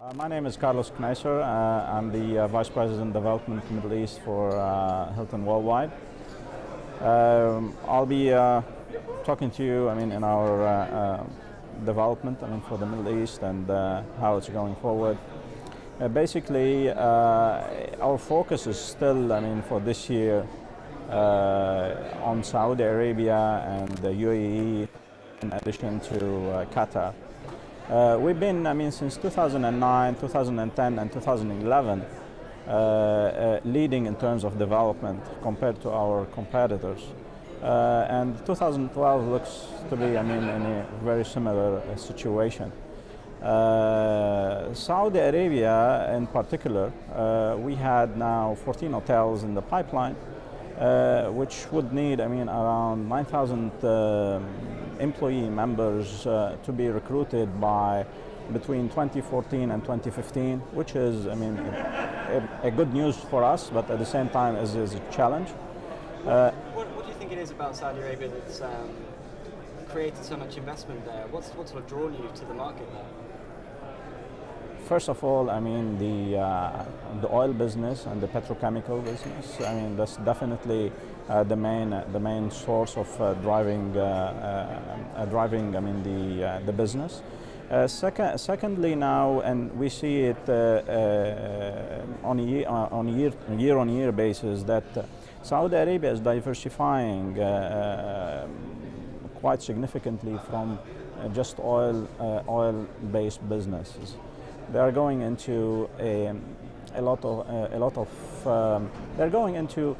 My name is Khneisser. I'm the Vice President Development Middle East for Hilton Worldwide. I'll be talking to you, in our development, for the Middle East and how it's going forward. Basically, our focus is still, for this year, on Saudi Arabia and the UAE, in addition to Qatar. We've been, since 2009, 2010, and 2011, leading in terms of development compared to our competitors. And 2012 looks to be, in a very similar situation. Saudi Arabia, in particular, we had now 14 hotels in the pipeline, which would need, around 9,000 employee members to be recruited by between 2014 and 2015, which is, a good news for us, but at the same time is a challenge. What do you think it is about Saudi Arabia that's created so much investment there? What's sort of drawn you to the market there? First of all, the oil business and the petrochemical business. That's definitely the main source of driving the business. Secondly, now, and we see it on a year-on-year basis, that Saudi Arabia is diversifying quite significantly from just oil-based businesses. They are going into they're going into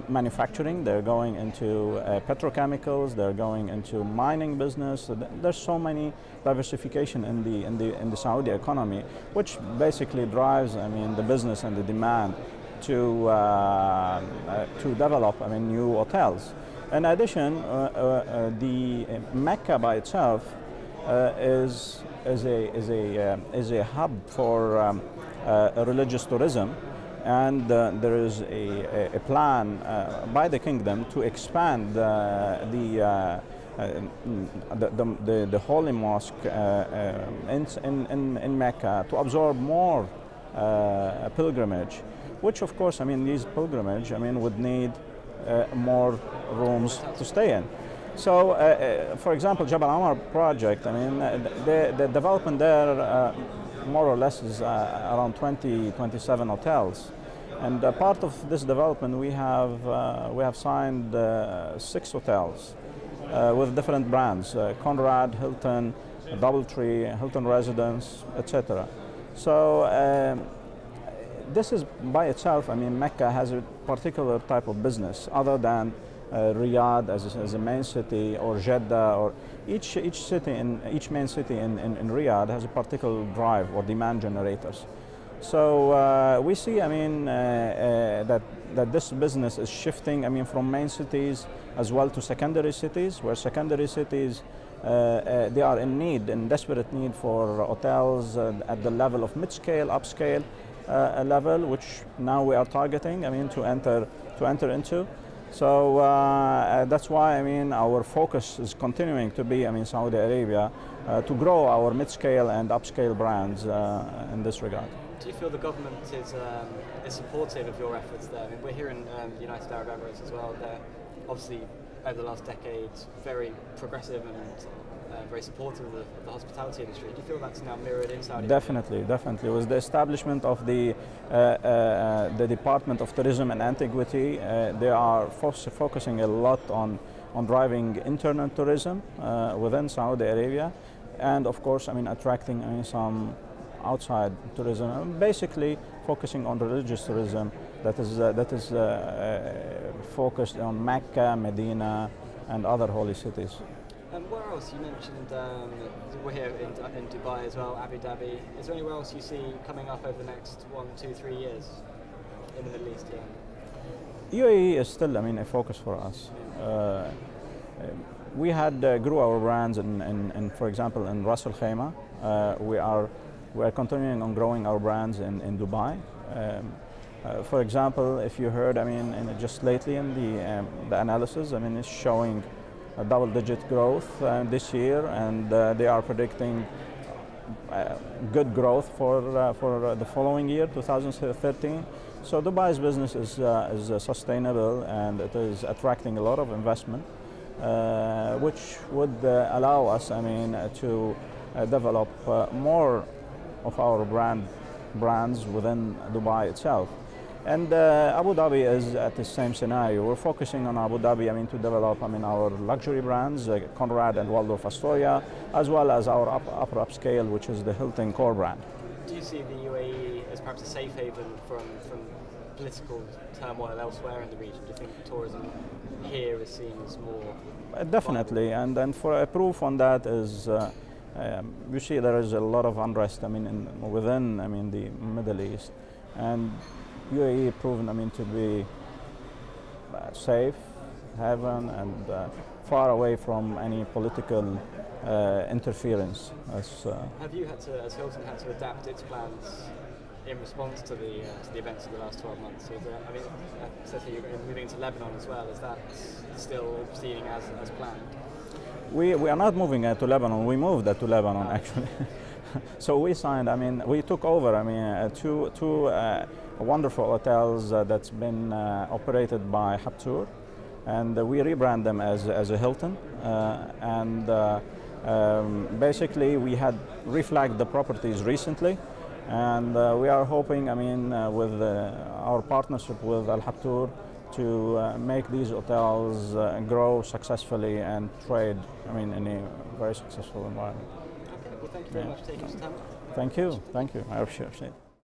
manufacturing. They're going into petrochemicals. They're going into mining business. There's so many diversification in the Saudi economy, which basically drives, the business and the demand to develop, new hotels. In addition, the Mecca by itself is a hub for religious tourism, and there is a plan by the kingdom to expand the holy mosque in Mecca to absorb more pilgrimage, which of course, these pilgrimage, would need more rooms to stay in. So, for example, Jabal Amar project, the development there more or less is around 27 hotels. And part of this development, we have signed 6 hotels with different brands: Conrad, Hilton, DoubleTree, Hilton Residence, etc. So this is by itself, Mecca has a particular type of business other than Riyadh as a main city, or Jeddah, or each main city in Riyadh has a particular drive or demand generators. So we see, that this business is shifting, from main cities as well to secondary cities, where secondary cities they are in desperate need for hotels at the level of mid-scale, upscale level, which now we are targeting, to enter into. So that's why, our focus is continuing to be, Saudi Arabia, to grow our mid-scale and upscale brands in this regard. Do you feel the government is supportive of your efforts there? We're here in the United Arab Emirates as well. They're obviously, over the last decade, very progressive and very supportive of the hospitality industry. Do you feel that's now mirrored in Saudi Arabia? Definitely. With the establishment of the Department of Tourism and Antiquity, they are focusing a lot on driving internal tourism within Saudi Arabia, and of course, attracting some outside tourism. Basically, focusing on religious tourism that is focused on Mecca, Medina, and other holy cities. And where else? You mentioned we're here in Dubai as well, Abu Dhabi. Is there anywhere else you see coming up over the next 1, 2, 3 years in the Middle East? Yeah. UAE is still, a focus for us. We had grew our brands in, for example, in Ras Al Khaimah. We are continuing on growing our brands in Dubai. For example, if you heard, just lately in the analysis, it's showing a double-digit growth this year, and they are predicting good growth for the following year, 2013. So Dubai's business is sustainable, and it is attracting a lot of investment, which would allow us, I mean, to develop more of our brands within Dubai itself. And Abu Dhabi is at the same scenario. We're focusing on Abu Dhabi, I mean, to develop, I mean, our luxury brands, Conrad and Waldorf Astoria, as well as our upper upscale, which is the Hilton core brand. Do you see the UAE as perhaps a safe haven from political turmoil elsewhere in the region? Do you think tourism here is seen as more definitely, viable? and for a proof on that is you see there is a lot of unrest, I mean, within, I mean, the Middle East, and UAE proven, I mean, to be safe haven and far away from any political interference. Have you had to, as Hilton, had to adapt its plans in response to the events of the last 12 months? So I mean, it says here you're moving to Lebanon as well. Is that still proceeding as planned? We are not moving to Lebanon. We moved to Lebanon actually. So we signed. I mean, we took over. I mean, two wonderful hotels that's been operated by Habtour, and we rebrand them as a Hilton. Basically, we had reflagged the properties recently, and we are hoping, I mean, with our partnership with Al Habtour, to make these hotels grow successfully and trade, I mean, in a very successful environment. Okay, well, thank you very much for taking some time. Thank you. I appreciate it.